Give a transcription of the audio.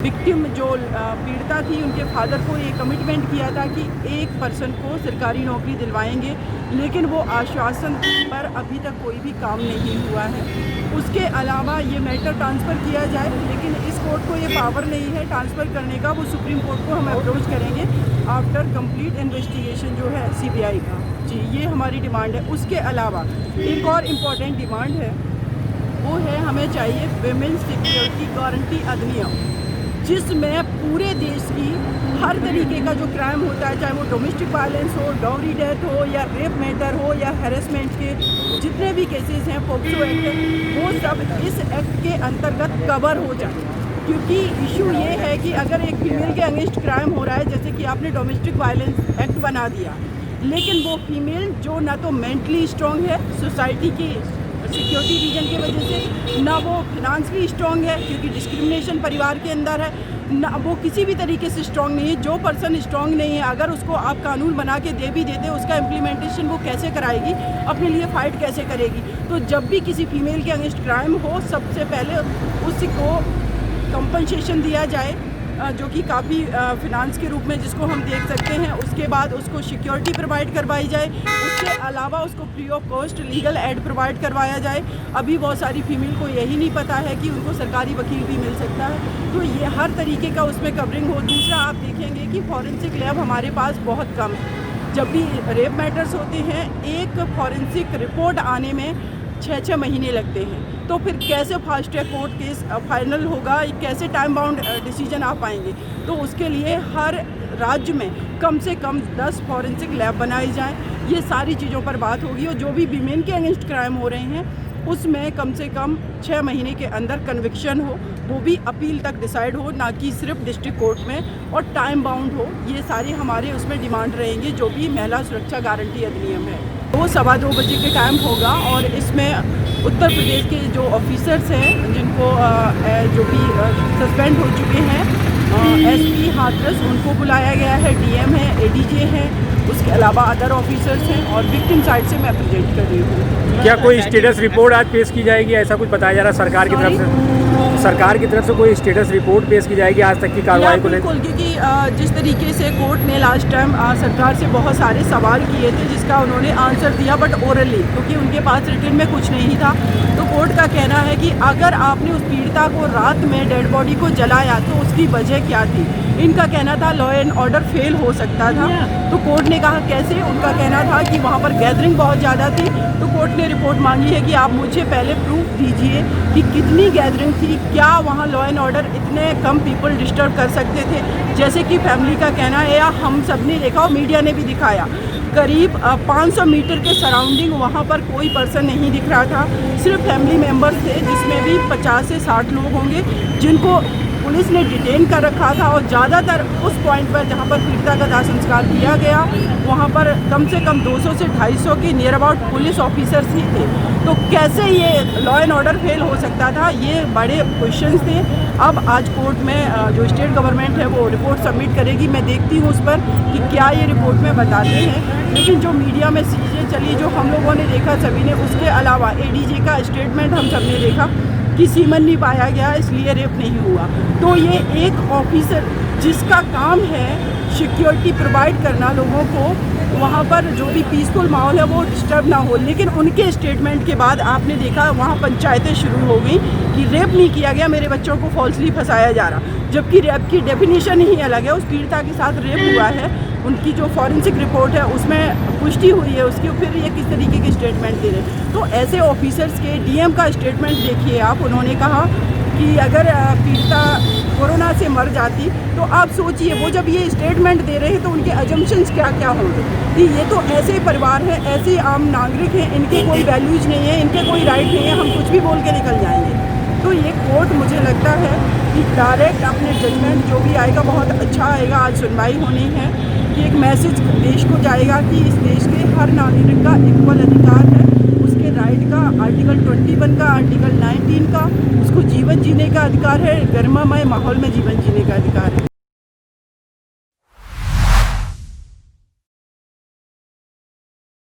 Victim जो पीड़िता थी उनके फादर को ये कमिटमेंट किया था कि एक पर्सन को सरकारी नौकरी दिलवाएंगे, लेकिन वो आश्वासन पर अभी तक कोई भी काम नहीं हुआ है। उसके अलावा ये मैटर ट्रांसफ़र किया जाए, लेकिन इस कोर्ट को ये पावर नहीं है ट्रांसफ़र करने का। वो सुप्रीम कोर्ट को हम अप्रोच करेंगे आफ्टर कंप्लीट इन्वेस्टिगेशन जो है CBI का। जी, ये हमारी डिमांड है। उसके अलावा एक और इम्पॉर्टेंट डिमांड है, वो है हमें चाहिए विमेंस सिक्योरिटी गारंटी अधिनियम, जिसमें पूरे देश की हर तरीके का जो क्राइम होता है, चाहे वो डोमेस्टिक वायलेंस हो, डॉवरी डेथ हो, या रेप मैटर हो, या हैरेसमेंट के जितने भी केसेस हैं, पोक्सो एक्ट है, वो सब इस एक्ट के अंतर्गत कवर हो जाए। क्योंकि इशू ये है कि अगर एक फीमेल के अगेंस्ट क्राइम हो रहा है, जैसे कि आपने डोमेस्टिक वायलेंस एक्ट बना दिया, लेकिन वो फीमेल जो ना तो मेंटली स्ट्रॉन्ग है सोसाइटी की सिक्योरिटी रीजन की वजह से, ना वो फिनांसली स्ट्रॉन्ग है क्योंकि डिस्क्रिमिनेशन परिवार के अंदर है, ना वो किसी भी तरीके से स्ट्रॉन्ग नहीं है। जो पर्सन स्ट्रॉन्ग नहीं है, अगर उसको आप कानून बना के दे भी देते, उसका इम्प्लीमेंटेशन वो कैसे कराएगी, अपने लिए फ़ाइट कैसे करेगी। तो जब भी किसी फीमेल के अगेंस्ट क्राइम हो, सबसे पहले उसको कंपनसेशन दिया जाए, जो कि काफ़ी फिनांस के रूप में जिसको हम देख सकते हैं। उसके बाद उसको सिक्योरिटी प्रोवाइड करवाई जाए। उसके अलावा उसको free of cost legal aid provide करवाया जाए। अभी बहुत सारी फीमेल को यही नहीं पता है कि उनको सरकारी वकील भी मिल सकता है, तो ये हर तरीके का उसमें कवरिंग हो। दूसरा, आप देखेंगे कि फॉरेंसिक लैब हमारे पास बहुत कम है। जब भी रेप मैटर्स होते हैं, एक फॉरेंसिक रिपोर्ट आने में 6 महीने लगते हैं, तो फिर कैसे fast track court case final होगा, कैसे टाइम बाउंड डिसीजन आ पाएंगे। तो उसके लिए हर राज्य में कम से कम 10 फॉरेंसिक लैब बनाई जाएं। ये सारी चीज़ों पर बात होगी, और जो भी वीमेन के अगेंस्ट क्राइम हो रहे हैं उसमें कम से कम 6 महीने के अंदर कन्विक्शन हो, वो भी अपील तक डिसाइड हो, ना कि सिर्फ डिस्ट्रिक्ट कोर्ट में, और टाइम बाउंड हो। ये सारी हमारे उसमें डिमांड रहेंगी, जो भी महिला सुरक्षा गारंटी अधिनियम है। वो 2:15 बजे के टाइम होगा, और इसमें उत्तर प्रदेश के जो ऑफिसर्स हैं जिनको जो भी सस्पेंड हो चुके हैं, SP हाथरस, उनको बुलाया गया है, DM है, ADJ है, उसके अलावा अदर ऑफिसर्स हैं, और विक्टिम साइड से मैं प्रेजेंट कर रही हूँ। क्या कोई स्टेटस रिपोर्ट आज पेश की जाएगी, ऐसा कुछ बताया जा रहा है सरकार की तरफ से? सरकार की तरफ से कोई स्टेटस रिपोर्ट पेश की जाएगी आज तक की कार्रवाई को लेकर? बिल्कुल, क्योंकि जिस तरीके से कोर्ट ने लास्ट टाइम सरकार से बहुत सारे सवाल किए थे, जिसका उन्होंने आंसर दिया, बट ओरली, क्योंकि उनके पास रिटन में कुछ नहीं था। तो कोर्ट का कहना है कि अगर आपने उस पीड़िता को रात में डेड बॉडी को जलाया तो उसकी वजह क्या थी। इनका कहना था लॉ एंड ऑर्डर फेल हो सकता था। तो कोर्ट ने कहा कैसे, उनका कहना था कि वहाँ पर गैदरिंग बहुत ज़्यादा थी। तो कोर्ट ने रिपोर्ट मांगी है कि आप मुझे पहले प्रूफ दीजिए कि कितनी गैदरिंग थी, क्या वहाँ लॉ एंड ऑर्डर इतने कम पीपल डिस्टर्ब कर सकते थे, जैसे कि फैमिली का कहना है, या हम सब ने देखा और मीडिया ने भी दिखाया। करीब 500 मीटर के सराउंडिंग वहाँ पर कोई पर्सन नहीं दिख रहा था, सिर्फ फैमिली मेम्बर्स थे, जिसमें भी 50 से 60 लोग होंगे, जिनको पुलिस ने डिटेन कर रखा था। और ज़्यादातर उस पॉइंट पर जहाँ पर पीड़िता का दाह संस्कार किया गया, वहाँ पर कम से कम 200 से 250 के नियर अबाउट पुलिस ऑफिसर्स ही थे। तो कैसे ये लॉ एंड ऑर्डर फेल हो सकता था, ये बड़े क्वेश्चंस थे। अब आज कोर्ट में जो स्टेट गवर्नमेंट है वो रिपोर्ट सबमिट करेगी, मैं देखती हूँ उस पर कि क्या ये रिपोर्ट में बताते हैं। लेकिन जो मीडिया में चीज़ें चली, जो हम लोगों ने देखा सभी ने, उसके अलावा ADJ का स्टेटमेंट हम सब ने देखा कि सीमन नहीं पाया गया, इसलिए रेप नहीं हुआ। तो ये एक ऑफिसर जिसका काम है सिक्योरिटी प्रोवाइड करना लोगों को, वहाँ पर जो भी पीसफुल माहौल है वो डिस्टर्ब ना हो, लेकिन उनके स्टेटमेंट के बाद आपने देखा वहाँ पंचायतें शुरू हो गई कि रेप नहीं किया गया, मेरे बच्चों को फॉल्सली फंसाया जा रहा, जबकि रेप की डेफिनेशन ही अलग है। उस पीड़िता के साथ रेप हुआ है, उनकी जो फॉरेंसिक रिपोर्ट है उसमें पुष्टि हुई है उसकी, फिर ये किस तरीके के स्टेटमेंट दे रहे। तो ऐसे ऑफिसर्स के DM का स्टेटमेंट देखिए आप, उन्होंने कहा कि अगर पीड़िता कोरोना से मर जाती तो आप सोचिए, वो जब ये स्टेटमेंट दे रहे हैं तो उनके अजम्पशंस क्या क्या होंगे कि ये तो ऐसे परिवार हैं, ऐसे आम नागरिक हैं, इनके कोई वैल्यूज नहीं है, इनके कोई राइट नहीं है, हम कुछ भी बोल के निकल जाएंगे। तो ये कोर्ट मुझे लगता है कि डायरेक्ट अपने जजमेंट जो भी आएगा बहुत अच्छा आएगा। आज सुनवाई होनी है कि एक मैसेज देश को जाएगा कि इस देश के हर नागरिक का इक्वल अधिकार है, उसके राइट का, आर्टिकल 21 का, आर्टिकल 19 का, उसको जीवन जीने का अधिकार है, गर्मामय माहौल में जीवन जीने का अधिकार